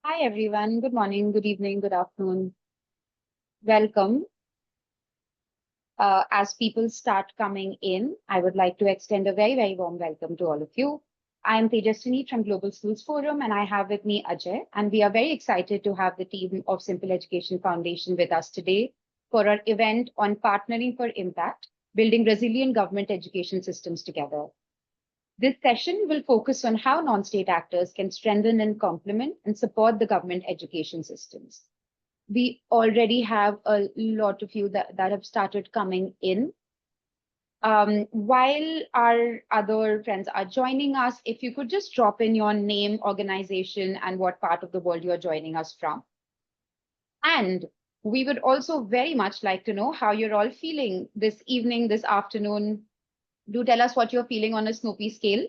Hi, everyone. Good morning, good evening, good afternoon. Welcome. As people start coming in, I would like to extend a very, very warm welcome to all of you. I am Tejaswini from Global Schools Forum, and I have with me Ajay. And we are very excited to have the team of Simple Education Foundation with us today for our event on partnering for impact, building resilient government education systems together. This session will focus on how non-state actors can strengthen and complement and support the government education systems. We already have a lot of you that have started coming in. While our other friends are joining us, if you could just drop in your name, organization, and what part of the world you're joining us from. And we would also very much like to know how you're all feeling this evening, this afternoon. Do tell us what you're feeling on a Snoopy scale.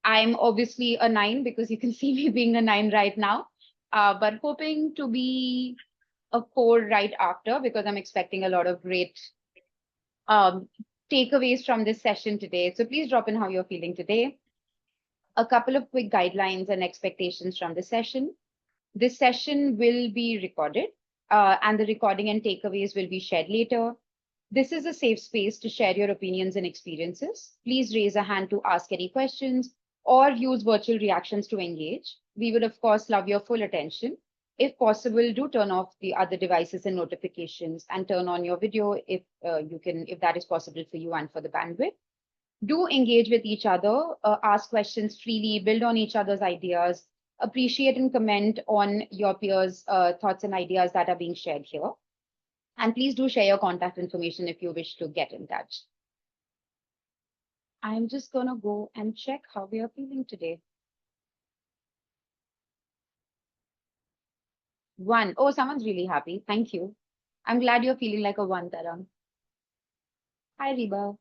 I'm obviously a 9 because you can see me being a 9 right now, but hoping to be a 4 right after because I'm expecting a lot of great um, takeaways from this session today. So please drop in how you're feeling today. A couple of quick guidelines and expectations from the session. This session will be recorded and the recording and takeaways will be shared later. This is a safe space to share your opinions and experiences. Please raise a hand to ask any questions or use virtual reactions to engage. We would, of course, love your full attention. If possible, do turn off the other devices and notifications and turn on your video if if that is possible for you and for the bandwidth. Do engage with each other, ask questions freely, build on each other's ideas, appreciate and comment on your peers' thoughts and ideas that are being shared here. And please do share your contact information if you wish to get in touch. I'm just going to go and check how we are feeling today. 1. Oh, someone's really happy. Thank you. I'm glad you're feeling like a 1, Tarang. Hi, Reba.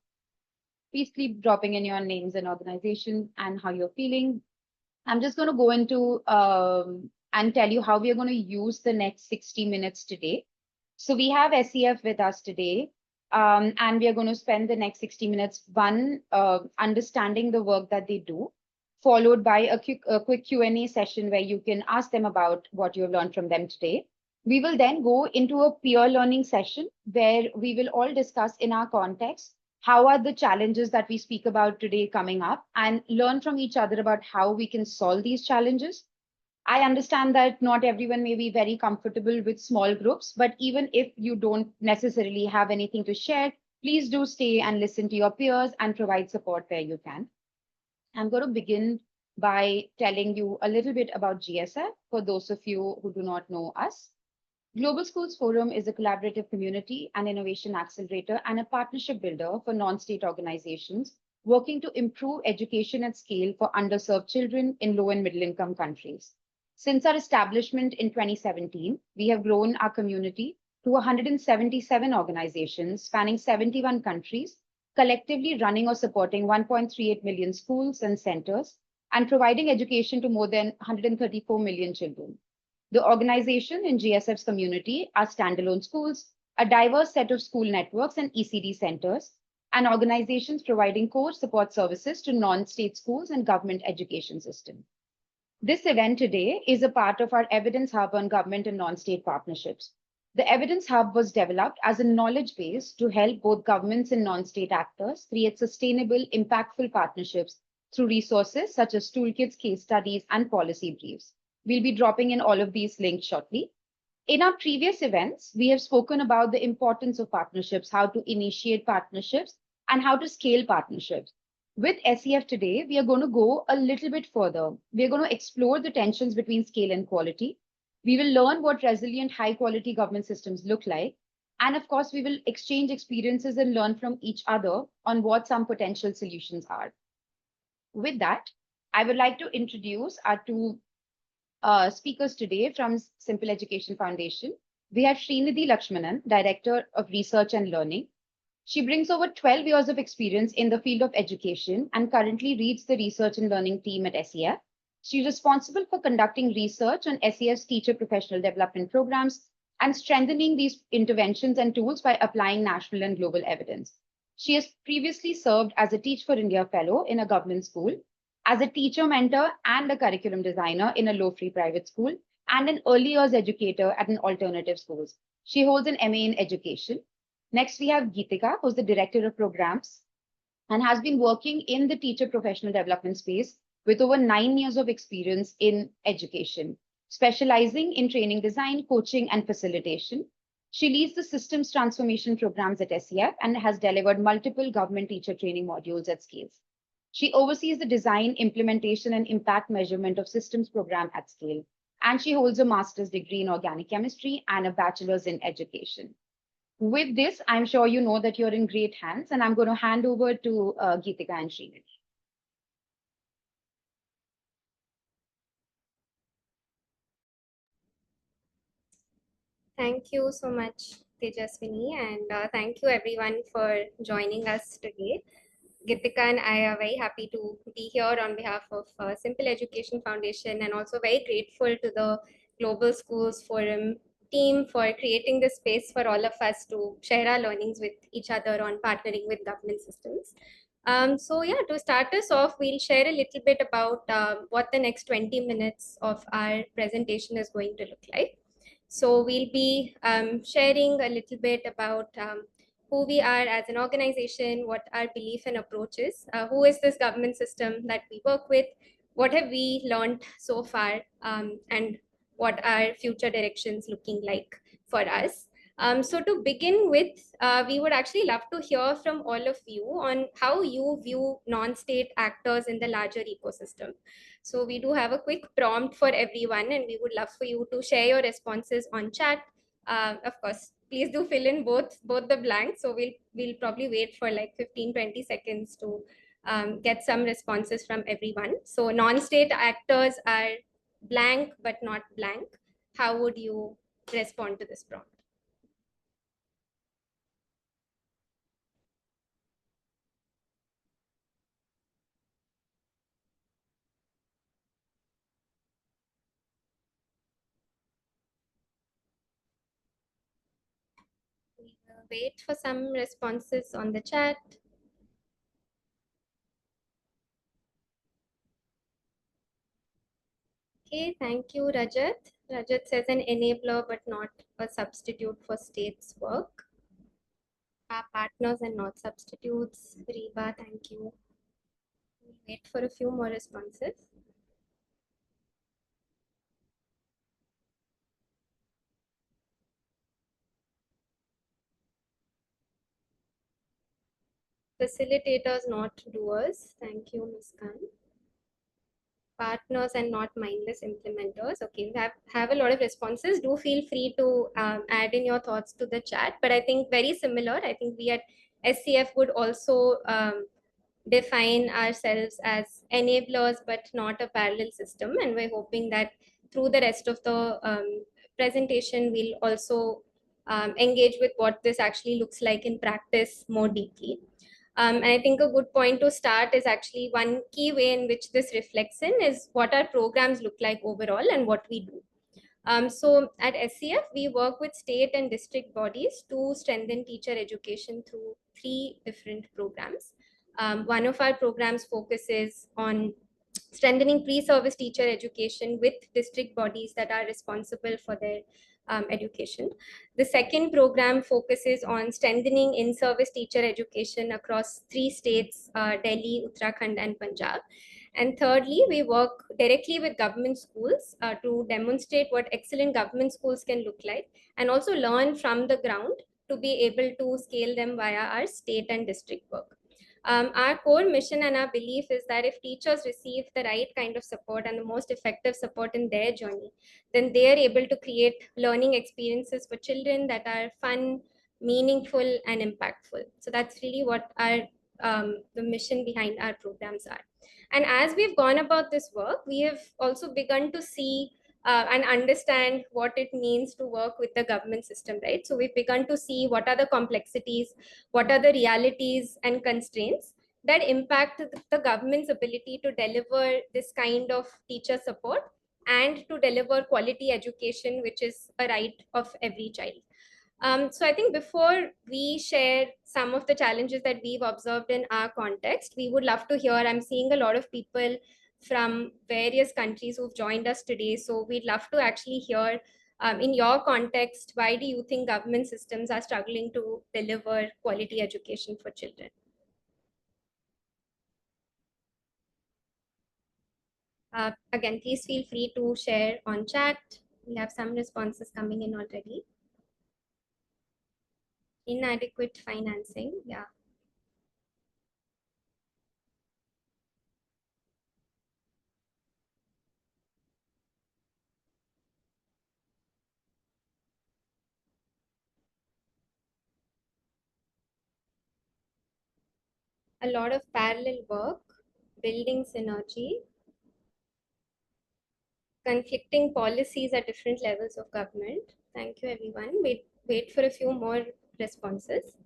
Please keep dropping in your names and organization and how you're feeling. I'm just going to go into and tell you how we are going to use the next 60 minutes today. So we have SEF with us today, and we are going to spend the next 60 minutes, understanding the work that they do, followed by a quick Q&A session where you can ask them about what you have learned from them today. We will then go into a peer learning session where we will all discuss in our context how are the challenges that we speak about today coming up and learn from each other about how we can solve these challenges. I understand that not everyone may be very comfortable with small groups, but even if you don't necessarily have anything to share, please do stay and listen to your peers and provide support where you can. I'm going to begin by telling you a little bit about GSF for those of you who do not know us. Global Schools Forum is a collaborative community and innovation accelerator and a partnership builder for non-state organizations working to improve education at scale for underserved children in low and middle income countries. Since our establishment in 2017, we have grown our community to 177 organizations spanning 71 countries, collectively running or supporting 1.38 million schools and centers, and providing education to more than 134 million children. The organization in GSF's community are standalone schools, a diverse set of school networks and ECD centers, and organizations providing core support services to non-state schools and government education system. This event today is a part of our Evidence Hub on government and non-state partnerships. The Evidence Hub was developed as a knowledge base to help both governments and non-state actors create sustainable, impactful partnerships through resources such as toolkits, case studies, and policy briefs. We'll be dropping in all of these links shortly. In our previous events, we have spoken about the importance of partnerships, how to initiate partnerships, and how to scale partnerships. With SEF today, we are going to go a little bit further. We are going to explore the tensions between scale and quality. We will learn what resilient, high-quality government systems look like. And of course, we will exchange experiences and learn from each other on what some potential solutions are. With that, I would like to introduce our two speakers today from Simple Education Foundation. We have Srinidhi Lakshmanan, Director of Research and Learning. She brings over 12 years of experience in the field of education and currently leads the research and learning team at SEF. She's responsible for conducting research on SEF's teacher professional development programs and strengthening these interventions and tools by applying national and global evidence. She has previously served as a Teach for India Fellow in a government school, as a teacher mentor and a curriculum designer in a low-fee private school, and an early years educator at an alternative schools. She holds an MA in education. Next, we have Geetika, who's the director of programs and has been working in the teacher professional development space with over 9 years of experience in education, specializing in training design, coaching, and facilitation. She leads the systems transformation programs at SEF and has delivered multiple government teacher training modules at scales. She oversees the design, implementation, and impact measurement of systems program at scale. And she holds a master's degree in organic chemistry and a bachelor's in education. With this, I'm sure you know that you're in great hands, and I'm going to hand over to Geetika and Srini. Thank you so much, Tejaswini, and thank you everyone for joining us today. Gitika and I are very happy to be here on behalf of Simple Education Foundation, and also very grateful to the Global Schools Forum team for creating this space for all of us to share our learnings with each other on partnering with government systems. So yeah, to start us off, we'll share a little bit about what the next 20 minutes of our presentation is going to look like. So we'll be sharing a little bit about who we are as an organization, what our belief and approach is, who is this government system that we work with, what have we learned so far, and what are future directions looking like for us. So to begin with, we would actually love to hear from all of you on how you view non-state actors in the larger ecosystem. So we do have a quick prompt for everyone, and we would love for you to share your responses on chat. Of course, please do fill in both the blanks. So we'll probably wait for like 15-20 seconds to get some responses from everyone. So non-state actors are blank but not blank. How would you respond to this prompt? We will wait for some responses on the chat. Okay, thank you, Rajat. Rajat says an enabler but not a substitute for states work. Our partners and not substitutes. Reba, thank you. We'll wait for a few more responses. Facilitators, not doers. Thank you, Ms. Khan. Partners and not mindless implementers. Okay, we have a lot of responses. Do feel free to add in your thoughts to the chat. But I think very similar. I think we at SCF would also define ourselves as enablers, but not a parallel system. And we're hoping that through the rest of the presentation, we'll also engage with what this actually looks like in practice more deeply. And I think a good point to start is actually one key way in which this reflects in is what our programs look like overall and what we do. So at SCF, we work with state and district bodies to strengthen teacher education through 3 different programs. One of our programs focuses on strengthening pre-service teacher education with district bodies that are responsible for their education. The second program focuses on strengthening in-service teacher education across 3 states, Delhi, Uttarakhand, and Punjab. And thirdly, we work directly with government schools to demonstrate what excellent government schools can look like and also learn from the ground to be able to scale them via our state and district work. Our core mission and our belief is that if teachers receive the right kind of support and the most effective support in their journey, then they are able to create learning experiences for children that are fun, meaningful, and impactful. So that's really what our the mission behind our programs are. And as we've gone about this work, we have also begun to see and understand what it means to work with the government system, right? So we've begun to see what are the complexities, what are the realities and constraints that impact the government's ability to deliver this kind of teacher support and to deliver quality education, which is a right of every child. So I think before we share some of the challenges that we've observed in our context, we would love to hear, I'm seeing a lot of people from various countries who've joined us today. So we'd love to actually hear, in your context, why do you think government systems are struggling to deliver quality education for children? Again, please feel free to share on chat. We have some responses coming in already. Inadequate financing, yeah. A lot of parallel work, building synergy, conflicting policies at different levels of government. Thank you, everyone. Wait for a few more responses.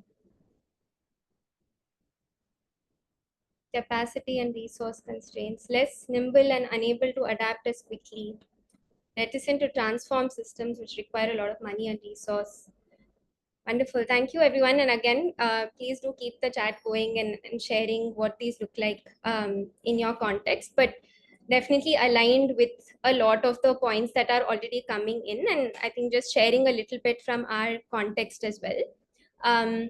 Capacity and resource constraints, less nimble and unable to adapt as quickly, reticent to transform systems which require a lot of money and resource. Wonderful. Thank you, everyone. And again, please do keep the chat going and sharing what these look like in your context. But definitely aligned with a lot of the points that are already coming in. And I think just sharing a little bit from our context as well.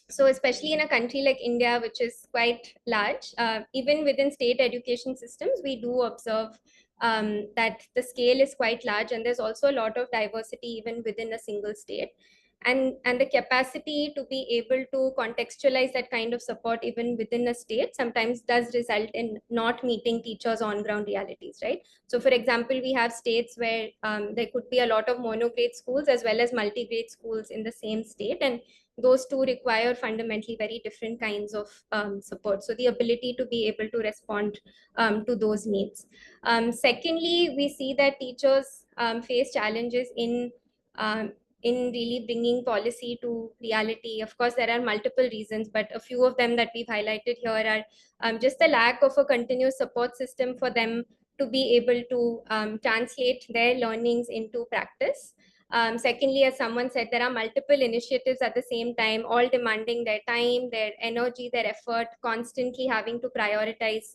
So especially in a country like India, which is quite large, even within state education systems, we do observe that the scale is quite large, and there's also a lot of diversity even within a single state. And the capacity to be able to contextualize that kind of support even within a state sometimes does result in not meeting teachers' on ground realities, right? So for example, we have states where there could be a lot of monograde schools as well as multi-grade schools in the same state, and those two require fundamentally very different kinds of support. So the ability to be able to respond to those needs. Secondly, we see that teachers face challenges in really bringing policy to reality. Of course, there are multiple reasons, but a few of them that we've highlighted here are just the lack of a continuous support system for them to be able to translate their learnings into practice. Secondly, as someone said, there are multiple initiatives at the same time, all demanding their time, their energy, their effort, constantly having to prioritize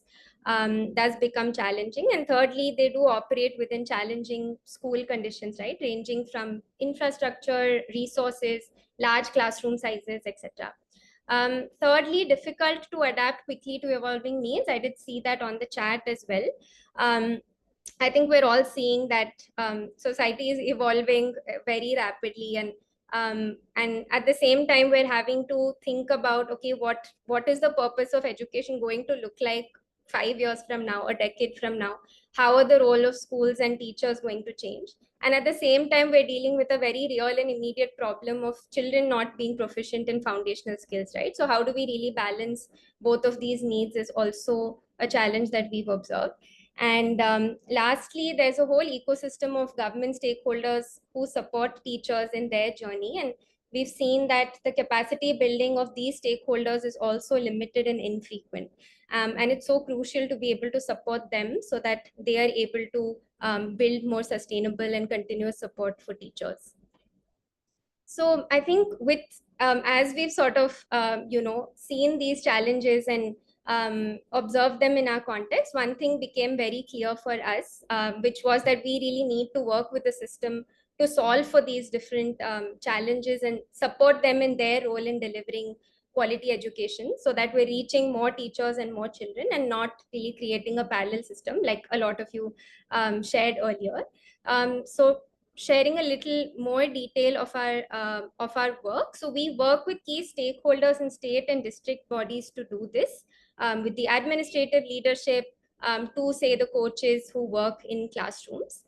does become challenging. And thirdly, they do operate within challenging school conditions, right? Ranging from infrastructure, resources, large classroom sizes, etc. Thirdly, difficult to adapt quickly to evolving needs. I did see that on the chat as well. I think we're all seeing that society is evolving very rapidly, and at the same time, we're having to think about, okay, what is the purpose of education going to look like 5 years from now, a decade from now? How are the role of schools and teachers going to change? And at the same time, we're dealing with a very real and immediate problem of children not being proficient in foundational skills, right? So how do we really balance both of these needs is also a challenge that we've observed. And lastly, there's a whole ecosystem of government stakeholders who support teachers in their journey. And we've seen that the capacity building of these stakeholders is also limited and infrequent. And it's so crucial to be able to support them so that they are able to build more sustainable and continuous support for teachers. So I think with as we've sort of seen these challenges and observed them in our context, one thing became very clear for us, which was that we really need to work with the system to solve for these different challenges and support them in their role in delivering quality education, so that we're reaching more teachers and more children and not really creating a parallel system like a lot of you shared earlier. So sharing a little more detail of our work. So we work with key stakeholders in state and district bodies to do this, with the administrative leadership, to say the coaches who work in classrooms.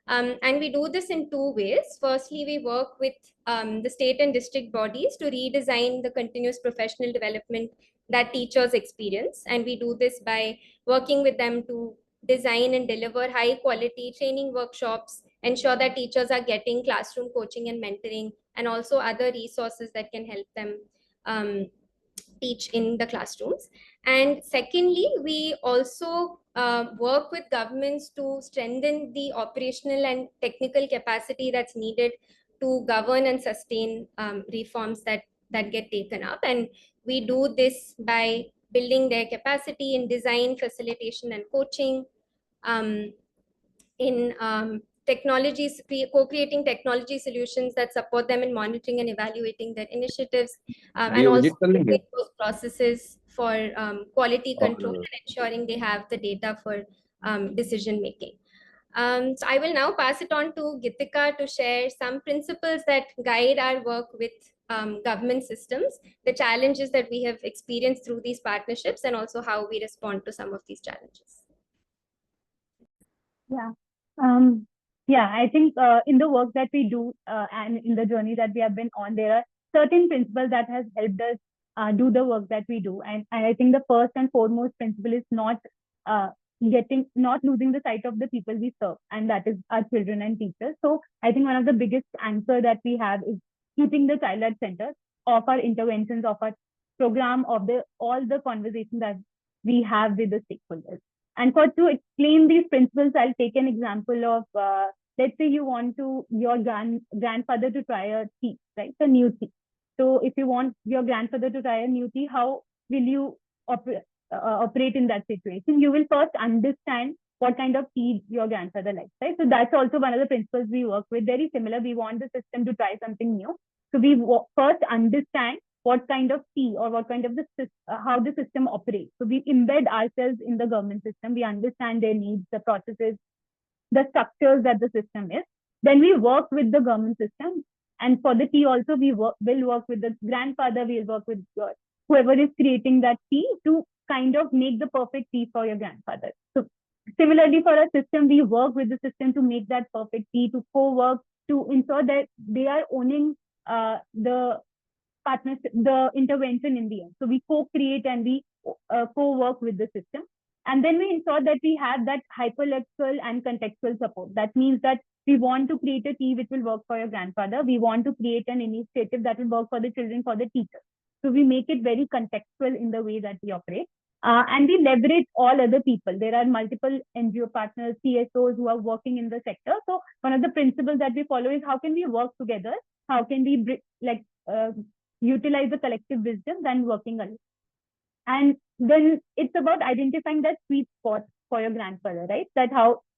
And we do this in two ways. Firstly, we work with the state and district bodies to redesign the continuous professional development that teachers experience. And we do this by working with them to design and deliver high quality training workshops, ensure that teachers are getting classroom coaching and mentoring, and also other resources that can help them teach in the classrooms. And secondly, we also work with governments to strengthen the operational and technical capacity that's needed to govern and sustain reforms that get taken up. And we do this by building their capacity in design, facilitation, and coaching, in technologies, co-creating technology solutions that support them in monitoring and evaluating their initiatives, and ये also visit कर लेंगे create those processes for quality control और and ensuring they have the data for decision making. So I will now pass it on to Gitika to share some principles that guide our work with government systems, the challenges that we have experienced through these partnerships, and also how we respond to some of these challenges. Yeah. Yeah, I think in the work that we do and in the journey that we have been on, there are certain principles that has helped us do the work that we do. And I think the first and foremost principle is not losing the sight of the people we serve, and that is our children and teachers. So I think one of the biggest anchor that we have is keeping the child at center of our interventions, of our program, of all the conversations that we have with the stakeholders. And to explain these principles, I'll take an example of, let's say you want your grandfather to try a tea, right? A new tea. So if you want your grandfather to try a new tea, how will you operate in that situation? You will first understand what kind of tea your grandfather likes, right? So that's also one of the principles we work with. Very similar. We want the system to try something new. So we first understand what kind of tea or what kind of how the system operates. So we embed ourselves in the government system. We understand their needs, the processes, the structures that the system is. Then we work with the government system. And for the tea also, will work with the grandfather. We'll work with whoever is creating that tea to kind of make the perfect tea for your grandfather. So similarly, for a system, we work with the system to make that perfect tea, to co-work, to ensure that they are owning the partnership, the intervention in the end. So we co-create and we co-work with the system. And then we ensure that we have that hyperlocal and contextual support. That means that we want to create a tea which will work for your grandfather. We want to create an initiative that will work for the children, for the teachers. So we make it very contextual in the way that we operate. And we leverage all other people. There are multiple NGO partners, CSOs who are working in the sector. So one of the principles that we follow is how can we work together? How can we utilize the collective wisdom than working alone? And then it's about identifying that sweet spot for your grandfather, right?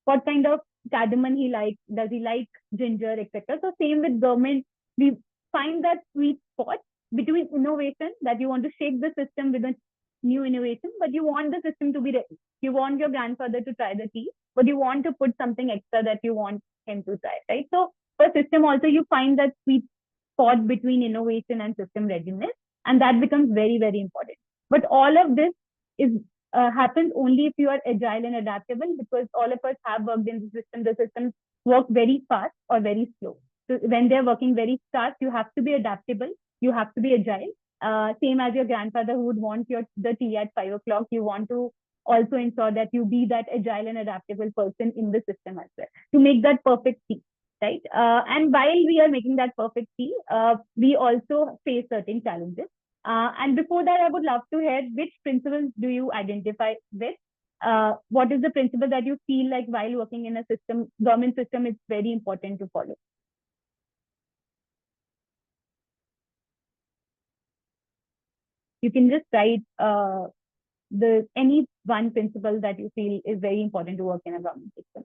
What kind of cardamom he likes, does he like ginger, etc. So same with government, we find that sweet spot between innovation, that you want to shake the system with a new innovation, but you want the system to be ready. You want your grandfather to try the tea, but you want to put something extra that you want him to try, right? So for system also, you find that sweet spot between innovation and system readiness, and that becomes very, very important. But all of this happens only if you are agile and adaptable, because all of us have worked in the system. The systems work very fast or very slow. So when they're working very fast, you have to be adaptable. You have to be agile. Same as your grandfather who would want the tea at 5 o'clock. You want to also ensure that you be that agile and adaptable person in the system as well to make that perfect tea, right? And while we are making that perfect tea, we also face certain challenges. And before that, I would love to hear which principles do you identify with? What is the principle that you feel like while working in a system, government system, it's very important to follow? You can just write any one principle that you feel is very important to work in a government system.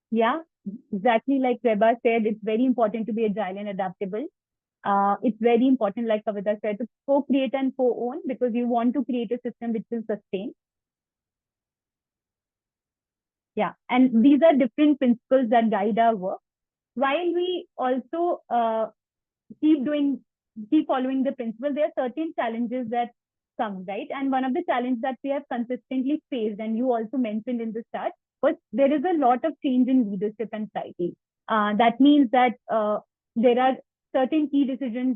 Yeah, exactly like Reba said, it's very important to be agile and adaptable. It's very important, like Kavita said, to co-create and co-own, because you want to create a system which will sustain. Yeah, and these are different principles that guide our work. While we also keep following the principle, there are certain challenges that come, right? And one of the challenges that we have consistently faced, and you also mentioned in the start, was there is a lot of change in leadership and society. That means that there are certain key decision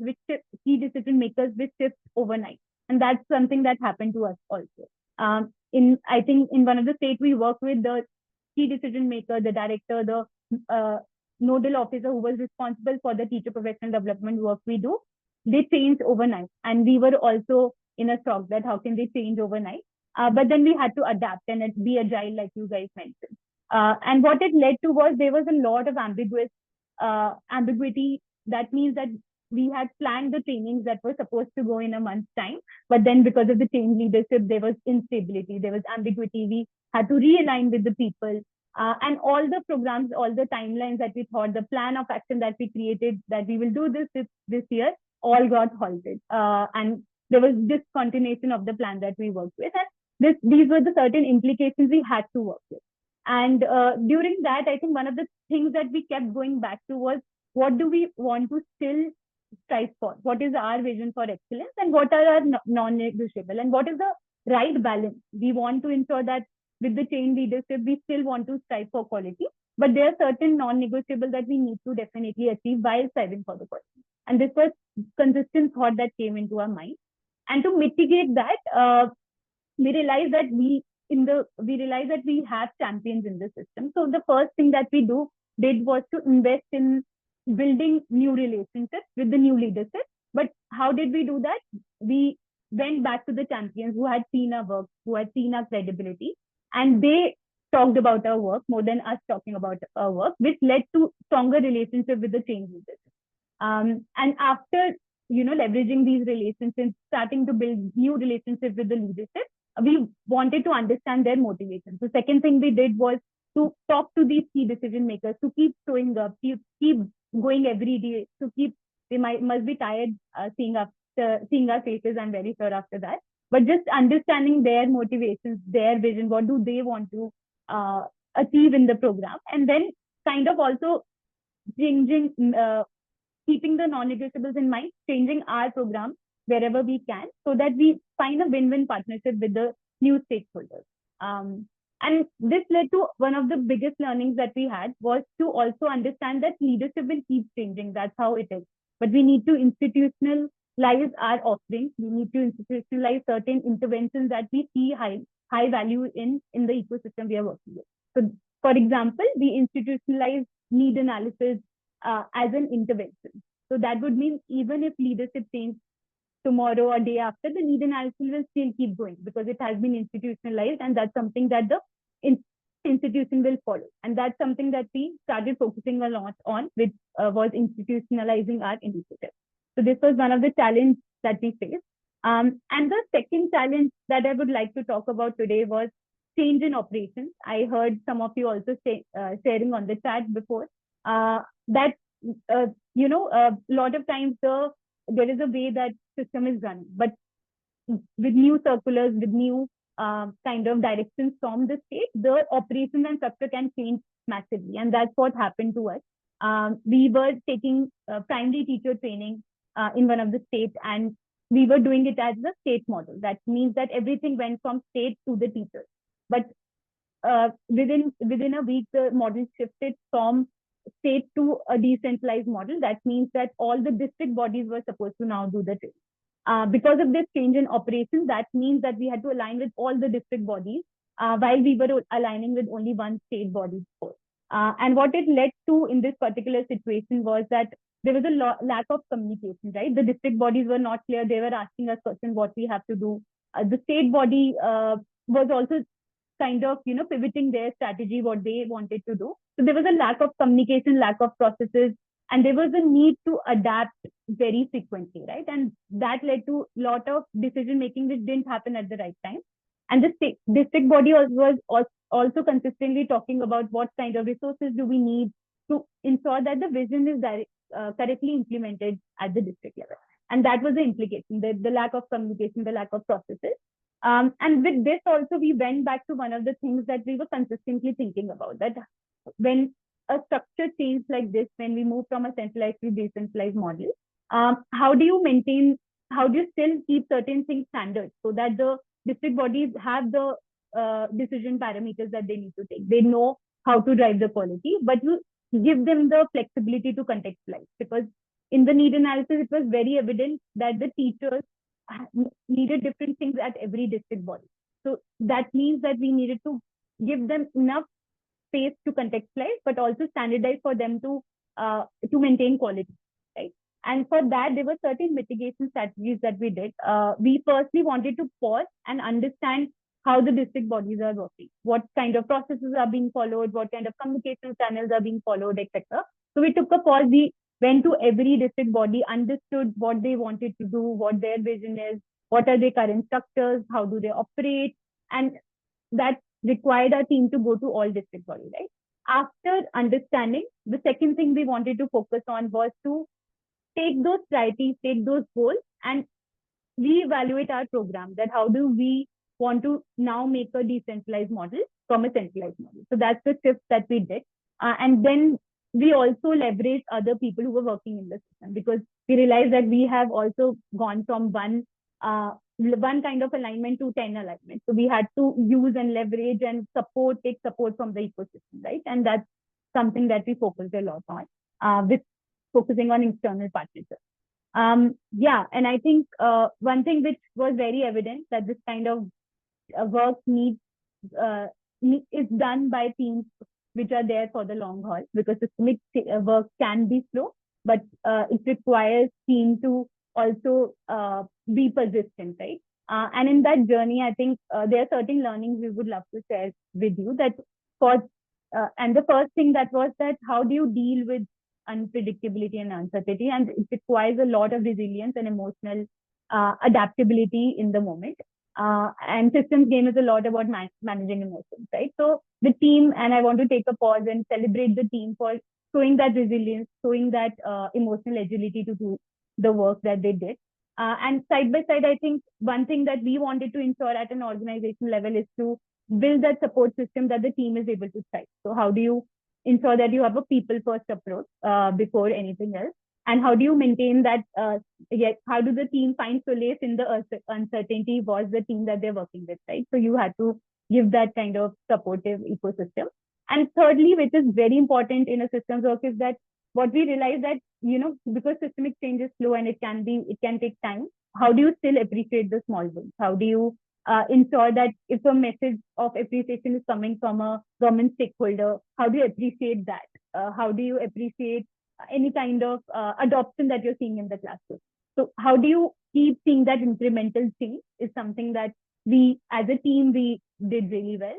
makers which shift overnight, and that's something that happened to us also. I think in one of the states we work with, the key decision maker, the director, the nodal officer who was responsible for the teacher professional development work we do, they changed overnight, and we were also in a shock that how can they change overnight? But then we had to adapt and be agile, like you guys mentioned. And what it led to was there was a lot of ambiguity. That means that we had planned the trainings that were supposed to go in a month's time, but then because of the change leadership, there was instability, there was ambiguity. We had to realign with the people. And all the programs, all the timelines that we thought, the plan of action that we created, that we will do this year, all got halted. And there was discontinuation of the plan that we worked with. And these were the certain implications we had to work with. And during that, I think one of the things that we kept going back to was, what do we want to still strive for? What is our vision for excellence, and what are our non-negotiable, and what is the right balance? We want to ensure that with the change leadership, we still want to strive for quality, but there are certain non-negotiable that we need to definitely achieve while striving for the quality. And this was consistent thought that came into our mind. And to mitigate that, we realized that we have champions in the system. So the first thing that we did was to invest in building new relationships with the new leadership. But how did we do that? We went back to the champions who had seen our work, who had seen our credibility, and they talked about our work more than us talking about our work, which led to stronger relationship with the change leadership. And after leveraging these relationships, starting to build new relationships with the leadership, we wanted to understand their motivation. So second thing we did was to talk to these key decision makers, to keep showing up, keep going every day, they must be tired seeing our faces, I'm very sure, after that. But just understanding their motivations, their vision, what do they want to achieve in the program, and then kind of also changing, keeping the non-negotiables in mind, changing our program wherever we can, so that we find a win-win partnership with the new stakeholders. And this led to one of the biggest learnings that we had, was to also understand that leadership will keep changing. That's how it is. But we need to institutionalize our offerings. We need to institutionalize certain interventions that we see high value in the ecosystem we are working with. So, for example, we institutionalize need analysis as an intervention. So that would mean even if leadership changes tomorrow or day after, the need analysis will still keep going because it has been institutionalized, and that's something that the institution will follow. And that's something that we started focusing a lot on, which was institutionalizing our initiative. So this was one of the challenges that we faced. And the second challenge that I would like to talk about today was change in operations. I heard some of you also sharing on the chat before that a lot of times there is a way that system is run, but with new circulars, with new kind of directions from the state, the operations and structure can change massively, and that's what happened to us. We were taking primary teacher training in one of the states, and we were doing it as the state model. That means that everything went from state to the teachers. But within a week, the model shifted from state to a decentralized model. That means that all the district bodies were supposed to now do the training. Because of this change in operations, that means that we had to align with all the district bodies while we were aligning with only one state body before. And what it led to in this particular situation was that there was a lack of communication, right? The district bodies were not clear. They were asking us questions what we have to do. The state body was also kind of, pivoting their strategy, what they wanted to do. So there was a lack of communication, lack of processes, and there was a need to adapt very frequently, right? And that led to a lot of decision making which didn't happen at the right time. And the district body was also consistently talking about what kind of resources do we need to ensure that the vision is correctly implemented at the district level. And that was the implication, the lack of communication, the lack of processes. And with this also, we went back to one of the things that we were consistently thinking about, that when a structure change like this, when we move from a centralized to decentralized model, how do you still keep certain things standard so that the district bodies have the decision parameters that they need to take? They know how to drive the quality, but you give them the flexibility to contextualize, because in the need analysis, it was very evident that the teachers needed different things at every district body. So that means that we needed to give them enough space to contextualize, but also standardize for them to maintain quality, right? And for that, there were certain mitigation strategies that we did. We firstly wanted to pause and understand how the district bodies are working, what kind of processes are being followed, what kind of communication channels are being followed, etc. So we took a pause. We went to every district body, understood what they wanted to do, what their vision is, what are their current structures, how do they operate, and that required our team to go to all district bodies, right? After understanding, the second thing we wanted to focus on was to take those priorities, take those goals, and reevaluate our program, that how do we want to now make a decentralized model from a centralized model. So that's the shift that we did. And then we also leveraged other people who were working in the system, because we realized that we have also gone from one kind of alignment to 10 alignment. So we had to use and leverage and take support from the ecosystem, right? And that's something that we focused a lot on, with focusing on external partnerships. Yeah, and I think one thing which was very evident, that this kind of work is done by teams which are there for the long haul, because systemic work can be slow, but it requires team to also be persistent, right? And in that journey, I think there are certain learnings we would love to share with you. And the first thing that was that, how do you deal with unpredictability and uncertainty? And it requires a lot of resilience and emotional adaptability in the moment. And systems game is a lot about managing emotions, right? So the team, and I want to take a pause and celebrate the team for showing that resilience, showing that emotional agility to do the work that they did. And side by side, I think one thing that we wanted to ensure at an organization level is to build that support system that the team is able to thrive. So how do you ensure that you have a people first approach before anything else? And how do you maintain that? How do the team find solace in the uncertainty was the team that they're working with, right? So you had to give that kind of supportive ecosystem. And thirdly, which is very important in a systems work, is that what we realize that, because systemic change is slow and it can take time, how do you still appreciate the small wins? How do you ensure that if a message of appreciation is coming from a government stakeholder, how do you appreciate that? How do you appreciate any kind of adoption that you're seeing in the classroom? So how do you keep seeing that incremental change is something that we, as a team, we did really well.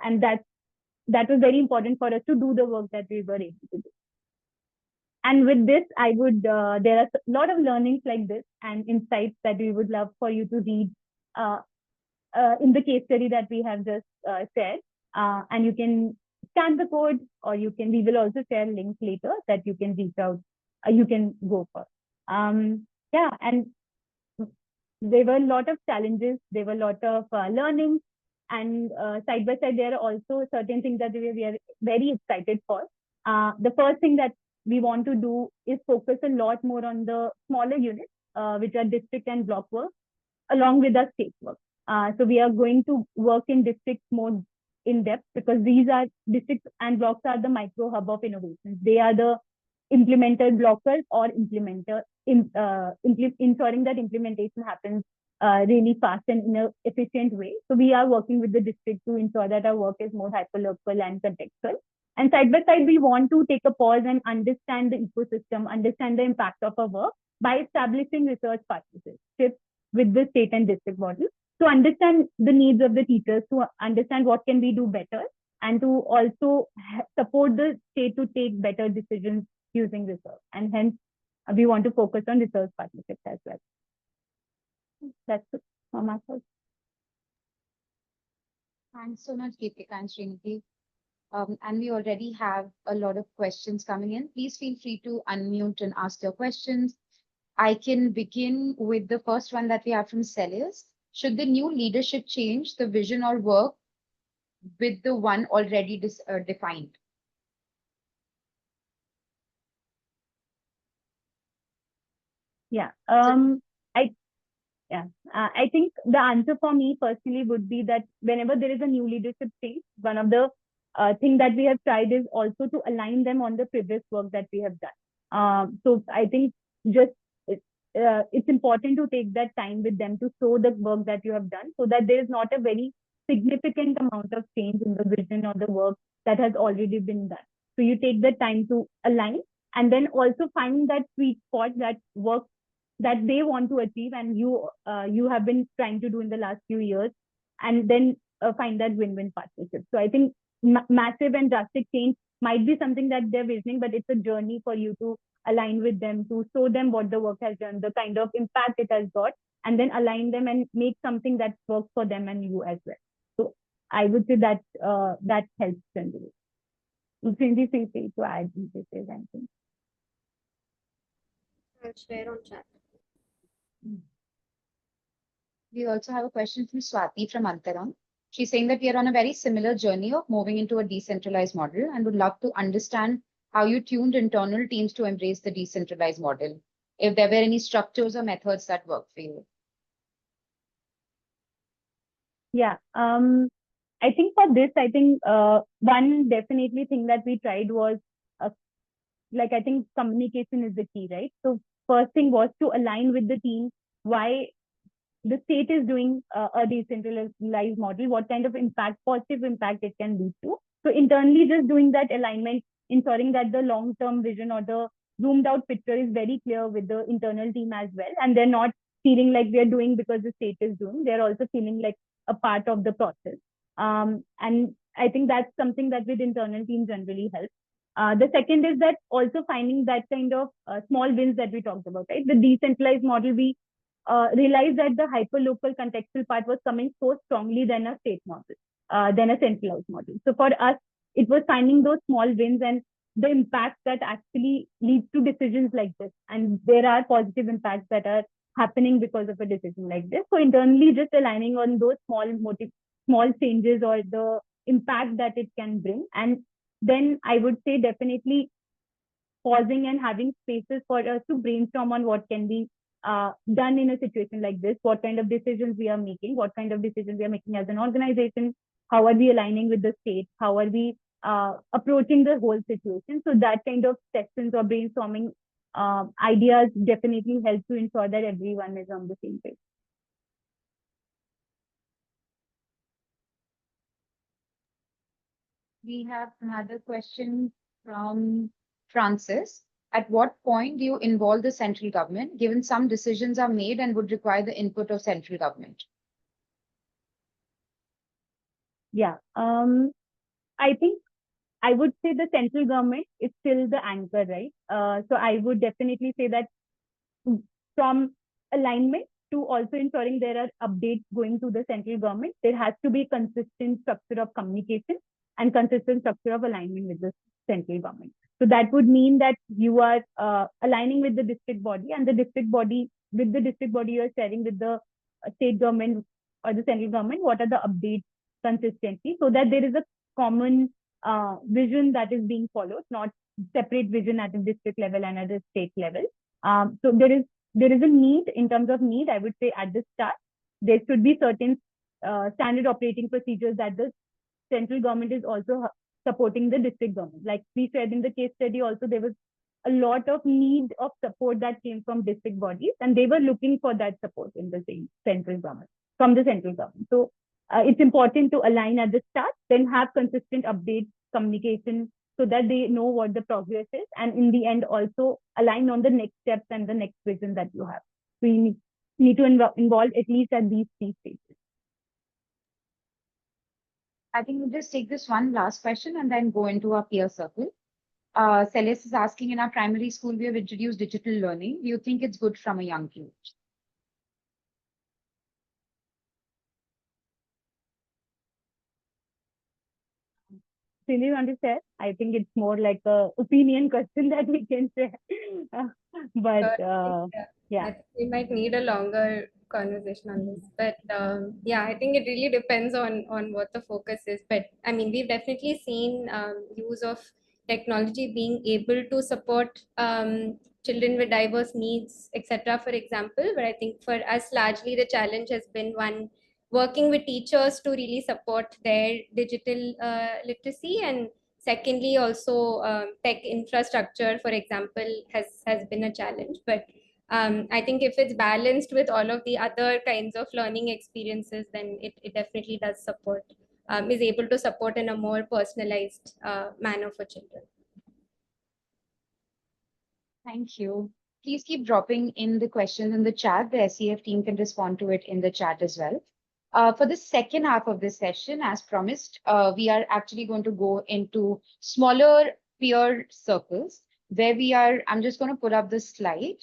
And that was very important for us to do the work that we were able to do. And with this, I would, there are a lot of learnings like this and insights that we would love for you to read in the case study that we have just shared. And you can scan the code, or we will also share links later that you can reach out, you can go for. Yeah, and there were a lot of challenges, there were a lot of learnings, and side by side, there are also certain things that we are very excited for. The first thing that we want to do is focus a lot more on the smaller units, which are district and block work, along with our state work. So we are going to work in districts more in depth, because these are districts and blocks are the micro hub of innovations. They are the implementer blockers or implementer, ensuring that implementation happens really fast and in an efficient way. So we are working with the district to ensure that our work is more hyperlocal and contextual. And side by side, we want to take a pause and understand the ecosystem, understand the impact of our work by establishing research partnerships with the state and district bodies, to understand the needs of the teachers, to understand what can we do better, and to also support the state to take better decisions using research. And hence, we want to focus on research partnerships as well. That's it from my side. Thanks so much, Geetika and Srinidhi. And we already have a lot of questions coming in. Please feel free to unmute and ask your questions. I can begin with the first one that we have from Celius. Should the new leadership change the vision or work with the one already defined? Yeah. I think the answer for me personally would be that whenever there is a new leadership change, one of the thing that we have tried is also to align them on the previous work that we have done. So I think just it's important to take that time with them to show the work that you have done, so that there is not a very significant amount of change in the vision or the work that has already been done. So you take the time to align, and then also find that sweet spot, that work that they want to achieve and you have been trying to do in the last few years, and then find that win-win partnership. So I think massive and drastic change might be something that they're visioning, but it's a journey for you to align with them, to show them what the work has done, the kind of impact it has got, and then align them and make something that works for them and you as well. So I would say that that helps generally. Cindy, feel free to add if there's anything. I'll share on chat. We also have a question from Swati from Antaram. She's saying that we are on a very similar journey of moving into a decentralized model and would love to understand how you tuned internal teams to embrace the decentralized model, if there were any structures or methods that work for you. Yeah. I think for this, I think one definitely thing that we tried was like, I think communication is the key, right? So first thing was to align with the team why the state is doing a decentralized model, what kind of impact, positive impact it can lead to. So internally, just doing that alignment, ensuring that the long-term vision or the zoomed out picture is very clear with the internal team as well. And they're not feeling like they're doing because the state is doing, they're also feeling like a part of the process. And I think that's something that with internal team generally helps. The second is that also finding that kind of small wins that we talked about, right? The decentralized model, we realized that the hyperlocal contextual part was coming so strongly than a state model, than a centralized model. So for us, it was finding those small wins and the impact that actually leads to decisions like this. And there are positive impacts that are happening because of a decision like this. So internally, just aligning on those small changes or the impact that it can bring. And then I would say definitely pausing and having spaces for us to brainstorm on what can be done in a situation like this, what kind of decisions we are making, what kind of decisions we are making as an organization, how are we aligning with the state, how are we approaching the whole situation. So that kind of sessions or brainstorming ideas definitely help to ensure that everyone is on the same page. We have another question from Francis. At what point do you involve the central government, given some decisions are made and would require the input of central government? Yeah, I think I would say the central government is still the anchor, right? So I would definitely say that from alignment to also ensuring there are updates going to the central government, there has to be consistent structure of communication and consistent structure of alignment with the central government. So that would mean that you are aligning with the district body, and the district body, with the district body, you're sharing with the state government or the central government what are the updates consistently, so that there is a common vision that is being followed, not separate vision at the district level and at the state level. So there is a need in terms of need. I would say at the start, there should be certain standard operating procedures that the central government is also supporting the district government. Like we said in the case study also, there was a lot of need of support that came from district bodies, and they were looking for that support in the same central government, from the central government. So it's important to align at the start, then have consistent updates, communication, so that they know what the progress is, and in the end also align on the next steps and the next vision that you have. So you need to involve at least at these 3 stages. I think we'll just take this one last question and then go into our peer circle. Celeste is asking, in our primary school, we have introduced digital learning. Do you think it's good from a young age? Cindy, you want to share? I think it's more like a opinion question that we can share. But yeah. I think we might need a longer conversation on this. But yeah, I think it really depends on what the focus is. But I mean, we've definitely seen use of technology being able to support children with diverse needs, etc. For example, but I think for us, largely the challenge has been one, working with teachers to really support their digital literacy, and secondly also tech infrastructure, for example, has been a challenge. But I think if it's balanced with all of the other kinds of learning experiences, then it definitely does support, is able to support in a more personalized manner for children. Thank you. Please keep dropping in the questions in the chat. The SEF team can respond to it in the chat as well. For the second half of this session, as promised, we are actually going to go into smaller peer circles where I'm just going to put up this slide.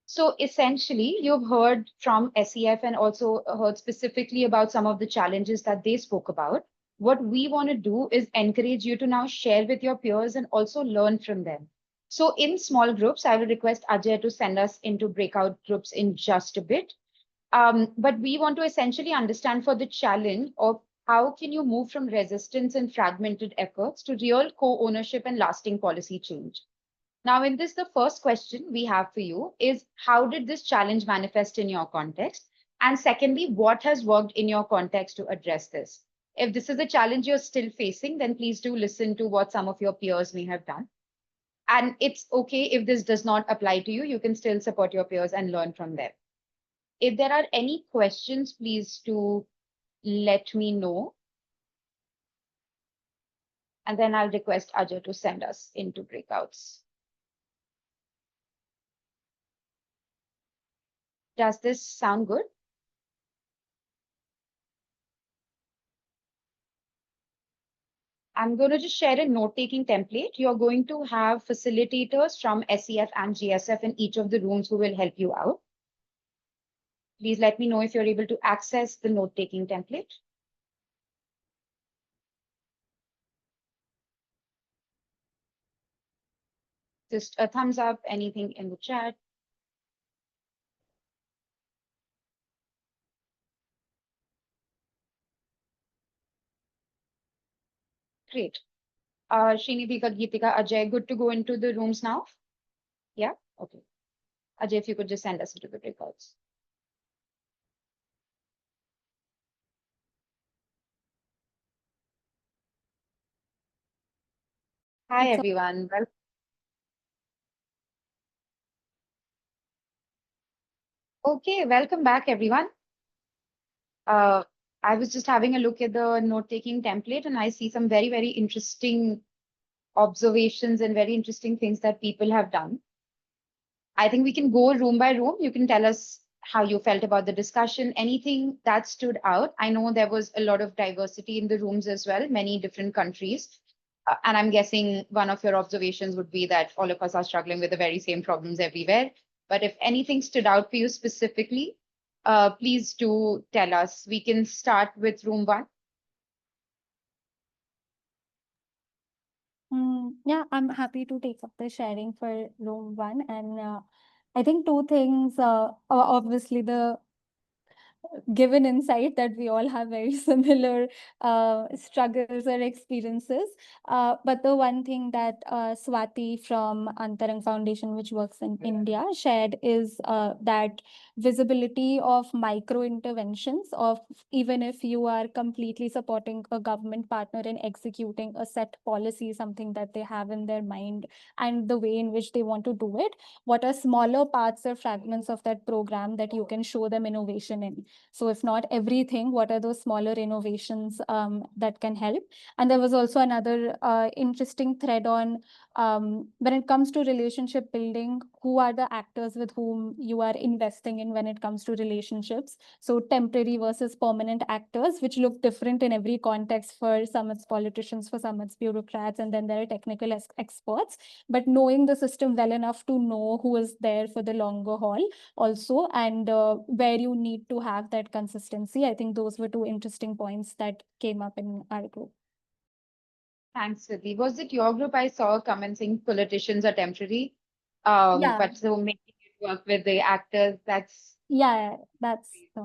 So essentially, you've heard from SEF and also heard specifically about some of the challenges that they spoke about. What we want to do is encourage you to now share with your peers and also learn from them. So in small groups, I will request Ajay to send us into breakout groups in just a bit. But we want to essentially understand for the challenge of how can you move from resistance and fragmented efforts to real co-ownership and lasting policy change. Now, in this, the first question we have for you is how did this challenge manifest in your context? And secondly, what has worked in your context to address this? If this is a challenge you're still facing, then please do listen to what some of your peers may have done. And it's okay if this does not apply to you, you can still support your peers and learn from them. If there are any questions, please do let me know. And then I'll request Ajay to send us into breakouts. Does this sound good? I'm going to just share a note-taking template. You're going to have facilitators from SEF and GSF in each of the rooms who will help you out. Please let me know if you're able to access the note-taking template. Just a thumbs up, anything in the chat. Great. Srinidhika, Geetika, Ajay, good to go into the rooms now? Yeah, okay. Ajay, if you could just send us into the breakouts. Hi, everyone. Okay, welcome back, everyone. I was just having a look at the note-taking template and I see some very, very interesting observations and very interesting things that people have done. I think we can go room by room. You can tell us how you felt about the discussion, anything that stood out. I know there was a lot of diversity in the rooms as well, many different countries. And I'm guessing one of your observations would be that all of us are struggling with the very same problems everywhere. But if anything stood out for you specifically, please do tell us. We can start with room one. Yeah, I'm happy to take up the sharing for room one. And I think two things, obviously the given insight that we all have very similar struggles or experiences. But the one thing that Swati from Antarang Foundation, which works in India, shared is that visibility of micro interventions of even if you are completely supporting a government partner in executing a set policy, something that they have in their mind and the way in which they want to do it, what are smaller parts or fragments of that program that you can show them innovation in. So if not everything, what are those smaller innovations that can help? And there was also another interesting thread on when it comes to relationship building, who are the actors with whom you are investing in when it comes to relationships? So temporary versus permanent actors, which look different in every context. For some it's politicians, for some it's bureaucrats, and then there are technical experts. But knowing the system well enough to know who is there for the longer haul also, and where you need to have that consistency. I think those were two interesting points that came up in our group. Thanks, Siddhi. Was it your group I saw comments saying politicians are temporary? Yeah. But so making it work with the actors, that's... Yeah, that's the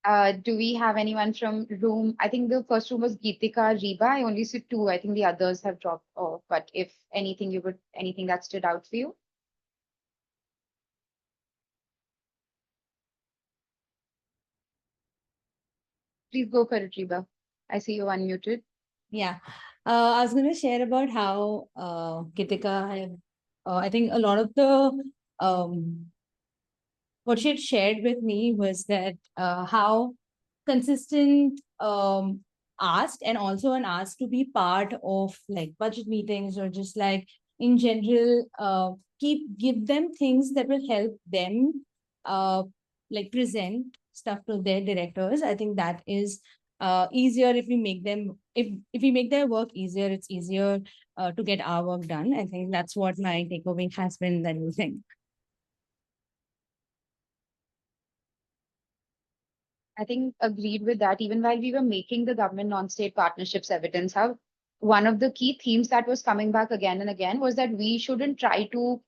one. Do we have anyone from room? I think the first room was Geetika, Reba. I only see two. I think the others have dropped off. But if anything, anything that stood out for you? Please go for it, Reba. I see you unmuted. Yeah, I was going to share about how Gitika, I think a lot of the what she had shared with me was that how consistent asked and also an ask to be part of like budget meetings or just like in general give them things that will help them like present stuff to their directors. I think that is easier if we make them, if we make their work easier, it's easier to get our work done. I think that's what my takeaway has been that you think. I think agreed with that. Even while we were making the government non-state partnerships evidence, how one of the key themes that was coming back again and again was that we shouldn't try to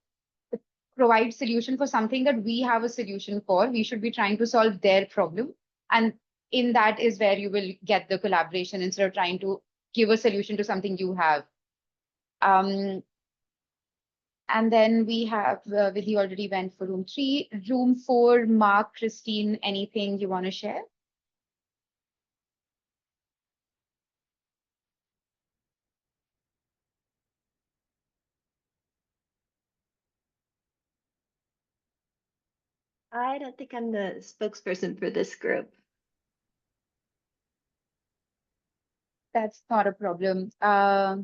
provide solution for something that we have a solution for. We should be trying to solve their problem. And in that is where you will get the collaboration instead of trying to give a solution to something you have. And then we have, Vidhi already went for room 3. Room 4, Mark, Christine, anything you want to share? I don't think I'm the spokesperson for this group. That's not a problem. I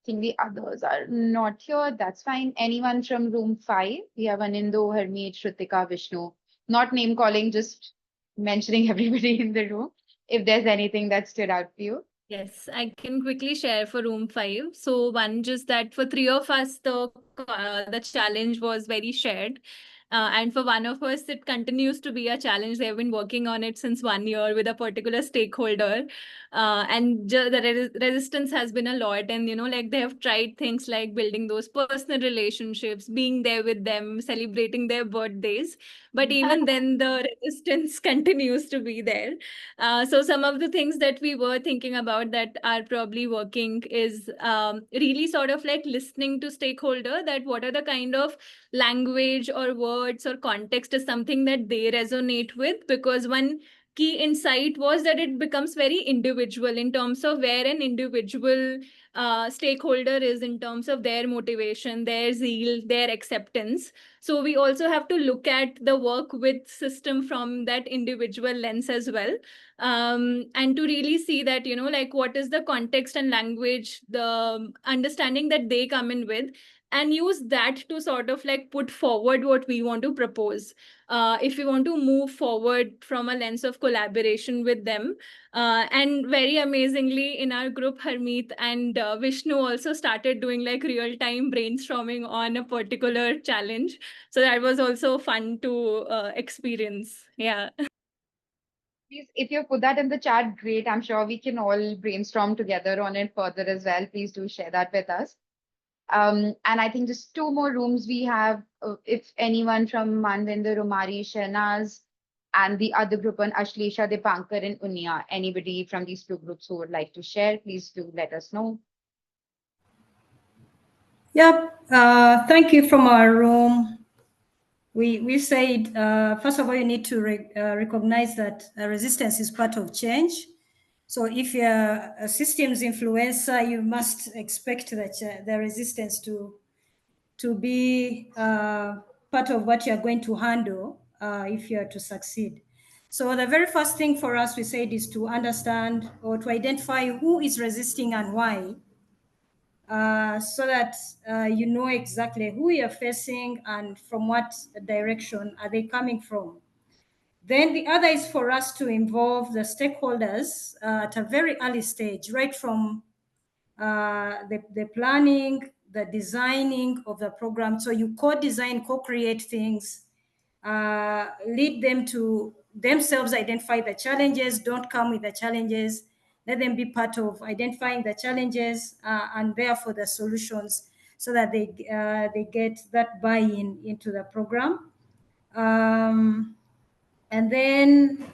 think the others are not here. That's fine. Anyone from room 5? We have Anindo, Harmeet, Shrutika, Vishnu. Not name calling, just mentioning everybody in the room. If there's anything that stood out for you. Yes, I can quickly share for room 5. So one, just that for 3 of us, the challenge was very shared. And for one of us, it continues to be a challenge. They've been working on it since 1 year with a particular stakeholder. And the resistance has been a lot. And, like they have tried things like building those personal relationships, being there with them, celebrating their birthdays. But even then, the resistance continues to be there. So some of the things that we were thinking about that are probably working is really sort of like listening to stakeholder, that what are the kind of language or words or context is something that they resonate with, because one key insight was that it becomes very individual in terms of where an individual stakeholder is in terms of their motivation, their zeal, their acceptance. So we also have to look at the work with system from that individual lens as well, and to really see that, like what is the context and language, the understanding that they come in with, and use that to sort of like put forward what we want to propose. If we want to move forward from a lens of collaboration with them. And very amazingly, in our group, Harmeet and Vishnu also started doing like real-time brainstorming on a particular challenge. So that was also fun to experience. Yeah. Please, if you put that in the chat, great. I'm sure we can all brainstorm together on it further as well. Please do share that with us. And I think just 2 more rooms we have. If anyone from Manvinder, Umari, Shahnaz, and the other group on Ashleisha, Dipankar, and Unia, anybody from these 2 groups who would like to share, please do let us know. Yep. Thank you from our room. We said, first of all, you need to recognize that resistance is part of change. So if you're a systems influencer, you must expect that the resistance to be part of what you're going to handle if you're to succeed. So the very first thing for us, we said, is to understand or to identify who is resisting and why, so that you know exactly who you're facing and from what direction are they coming from. Then the other is for us to involve the stakeholders at a very early stage, right from the planning, the designing of the program. So you co-design, co-create things, lead them to themselves identify the challenges, don't come with the challenges, let them be part of identifying the challenges and therefore the solutions, so that they get that buy-in into the program. And then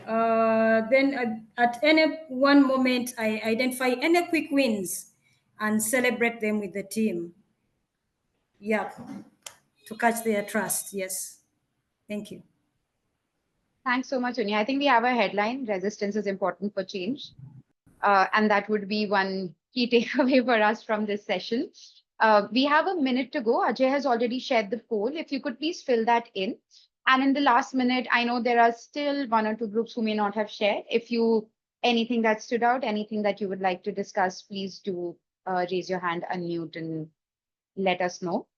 at any one moment, I identify any quick wins and celebrate them with the team. Yeah, to catch their trust. Yes. Thank you. Thanks so much, Unia. I think we have a headline: resistance is important for change. And that would be one key takeaway for us from this session. We have a minute to go. Ajay has already shared the poll. If you could please fill that in. And in the last minute, I know there are still 1 or 2 groups who may not have shared. If you, anything that stood out, anything that you would like to discuss, please do raise your hand, unmute, and let us know.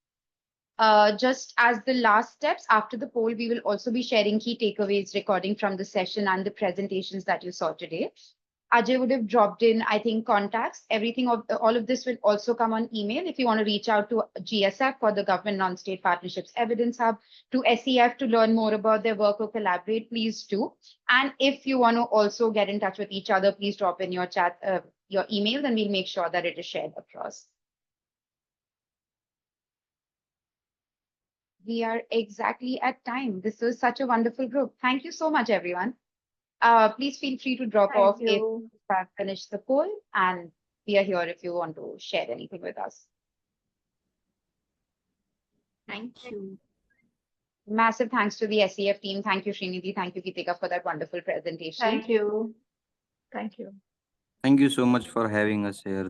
Just as the last steps after the poll, we will also be sharing key takeaways recording from the session and the presentations that you saw today. Ajay would have dropped in, I think, contacts. All of this will also come on email. If you want to reach out to GSF for the Government Non-State Partnerships Evidence Hub, to SEF to learn more about their work or collaborate, please do. And if you want to also get in touch with each other, please drop in your chat, your emails, and we'll make sure that it is shared across. We are exactly at time. This was such a wonderful group. Thank you so much, everyone. Please feel free to drop Thank off if you. you have finished the poll, and we are here if you want to share anything with us. Thank you. Massive thanks to the SEF team. Thank you, Srinidhi. Thank you, Kitika, for that wonderful presentation. Thank you. Thank you. Thank you so much for having us here.